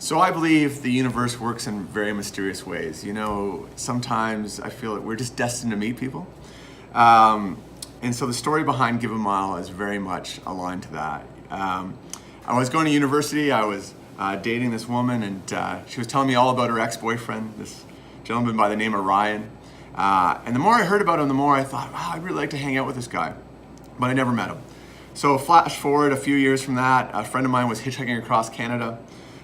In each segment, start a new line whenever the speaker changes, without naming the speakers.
So I believe the universe works in very mysterious ways. Sometimes I feel that we're just destined to meet people. Um, and so the story behind Give a Mile is very much aligned to that. I was going to university, I was dating this woman, and she was telling me all about her ex-boyfriend, this gentleman by the name of Ryan. And the more I heard about him, the more I thought, wow, I'd really like to hang out with this guy. But I never met him. So flash forward a few years from that, a friend of mine was hitchhiking across Canada.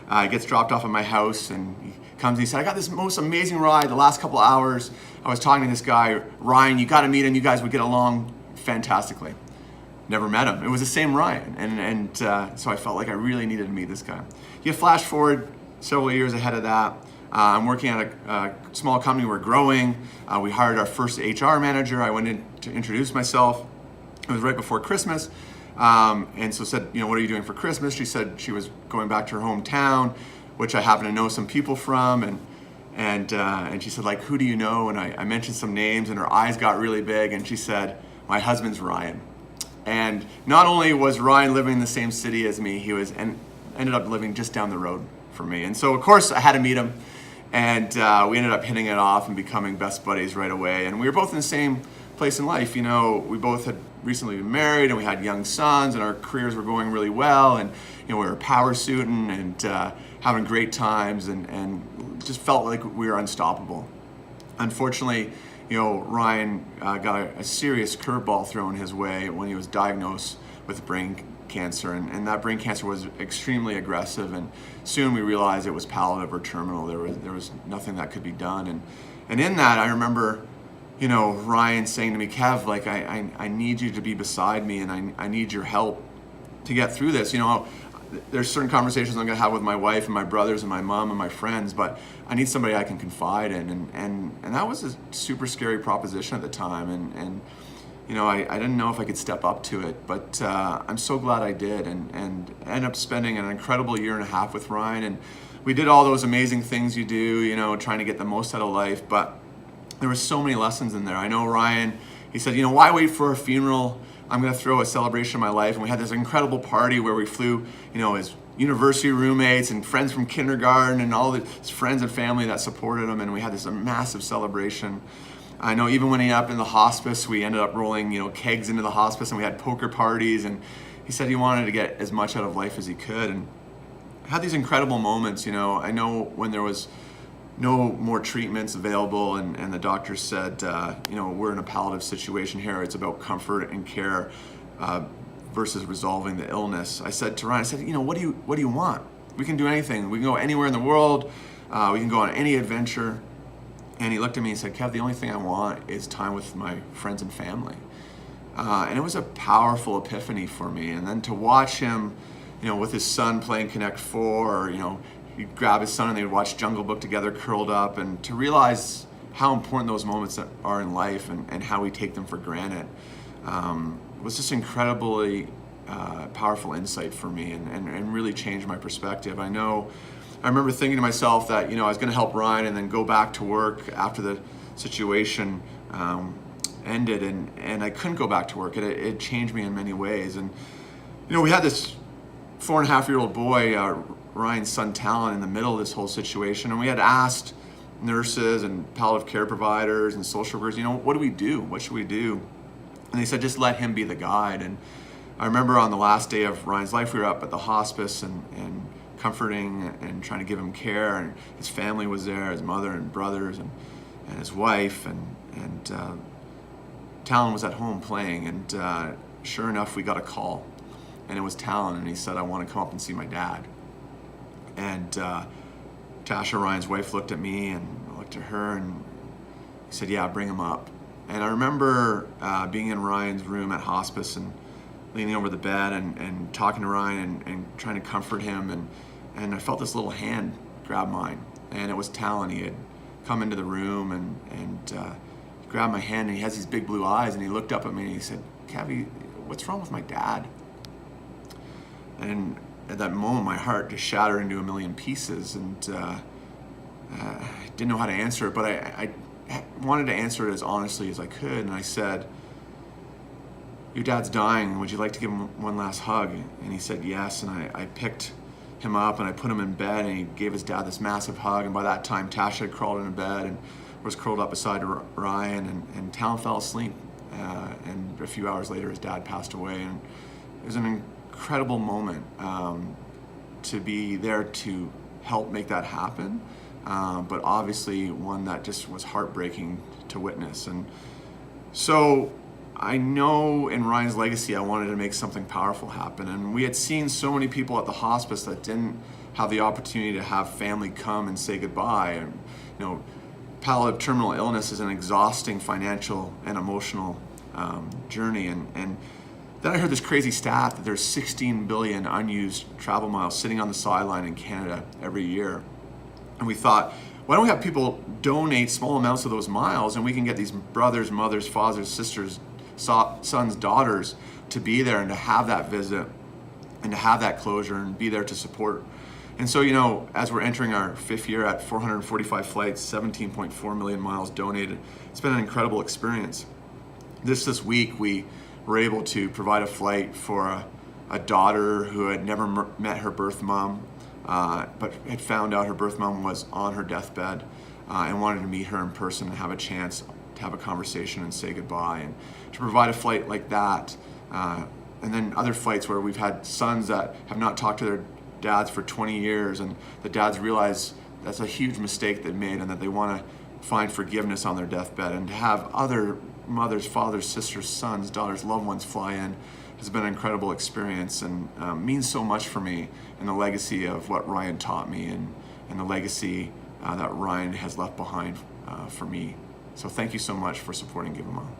He gets dropped off at my house, and he comes and he said, I got this most amazing ride the last couple of hours. I was talking to this guy, Ryan, you gotta meet him, you guys would get along fantastically. Never met him. It was the same Ryan, and so I felt like I really needed to meet this guy. You flash forward several years ahead of that. I'm working at a small company, we're growing. We hired our first HR manager. I went in to introduce myself. It was right before Christmas. And so said, what are you doing for Christmas? She said she was going back to her hometown, which I happen to know some people from. And she said, like, who do you know? And I mentioned some names, and her eyes got really big. And she said, my husband's Ryan. And not only was Ryan living in the same city as me, he was and ended up living just down the road from me. And so, of course, I had to meet him. And we ended up hitting it off and becoming best buddies right away. And we were both in the same place in life. We both had recently been married, and we had young sons, and our careers were going really well, and we were power suiting and having great times, and just felt like we were unstoppable. Unfortunately, Ryan got a serious curveball thrown his way when he was diagnosed with brain cancer, and that brain cancer was extremely aggressive, and soon we realized it was palliative or terminal. There was nothing that could be done, and in that I remember Ryan saying to me, Kev, like, I need you to be beside me, and I need your help to get through this. There's certain conversations I'm gonna have with my wife and my brothers and my mom and my friends, but I need somebody I can confide in. And that was a super scary proposition at the time. And I didn't know if I could step up to it, but I'm so glad I did, and ended up spending an incredible year and a half with Ryan. And we did all those amazing things you do, trying to get the most out of life, but there were so many lessons in there. I know Ryan, he said, why wait for a funeral? I'm gonna throw a celebration of my life. And we had this incredible party where we flew, his university roommates and friends from kindergarten and all his friends and family that supported him. And we had this massive celebration. I know even when he ended up in the hospice, we ended up rolling, kegs into the hospice, and we had poker parties. And he said he wanted to get as much out of life as he could. And I had these incredible moments. I know when there was no more treatments available, and the doctor said, we're in a palliative situation here. It's about comfort and care versus resolving the illness. I said to Ryan, what do you want? We can do anything. We can go anywhere in the world. We can go on any adventure. And he looked at me and said, Kev, the only thing I want is time with my friends and family. And it was a powerful epiphany for me. And then to watch him, with his son playing Connect 4, he'd grab his son and they'd watch Jungle Book together curled up, and to realize how important those moments are in life and how we take them for granted was just incredibly powerful insight for me, and really changed my perspective. I remember thinking to myself that I was going to help Ryan and then go back to work after the situation ended, and I couldn't go back to work. It changed me in many ways. And we had this 4.5-year-old boy, Ryan's son Talon, in the middle of this whole situation, and we had asked nurses and palliative care providers and social workers, what do we do? What should we do? And they said, just let him be the guide. And I remember on the last day of Ryan's life, we were up at the hospice and comforting and trying to give him care, and his family was there, his mother and brothers and his wife, and Talon was at home playing, and sure enough, we got a call, and it was Talon, and he said, I want to come up and see my dad. And Tasha, Ryan's wife, looked at me, and I looked at her, and he said, yeah, bring him up. And I remember being in Ryan's room at hospice and leaning over the bed and talking to Ryan and trying to comfort him, and I felt this little hand grab mine, and it was Talon. He had come into the room and he grabbed my hand, and he has these big blue eyes, and he looked up at me and he said, Kevy, what's wrong with my dad? And at that moment, my heart just shattered into a million pieces, and I didn't know how to answer it, but I wanted to answer it as honestly as I could, and I said, your dad's dying, would you like to give him one last hug? And he said yes, and I picked him up and I put him in bed, and he gave his dad this massive hug. And by that time, Tasha had crawled into bed and was curled up beside Ryan, and Talon fell asleep. And a few hours later, his dad passed away. And it was an incredible moment to be there to help make that happen. But obviously one that just was heartbreaking to witness. And so I know in Ryan's legacy, I wanted to make something powerful happen. And we had seen so many people at the hospice that didn't have the opportunity to have family come and say goodbye. And, you know, palliative terminal illness is an exhausting financial and emotional journey. And then I heard this crazy stat that there's 16 billion unused travel miles sitting on the sideline in Canada every year. And we thought, why don't we have people donate small amounts of those miles, and we can get these brothers, mothers, fathers, sisters, sons, daughters to be there and to have that visit and to have that closure and be there to support. And so, you know, as we're entering our 5th year at 445 flights, 17.4 million miles donated, it's been an incredible experience. This week, we were able to provide a flight for a daughter who had never met her birth mom, but had found out her birth mom was on her deathbed and wanted to meet her in person and have a chance to have a conversation and say goodbye. And to provide a flight like that, and then other flights where we've had sons that have not talked to their dads for 20 years, and the dads realize that's a huge mistake they made and that they want to find forgiveness on their deathbed. And to have other mothers, fathers, sisters, sons, daughters, loved ones fly in has been an incredible experience, and means so much for me and the legacy of what Ryan taught me, and the legacy that Ryan has left behind for me. So thank you so much for supporting Give a Mile.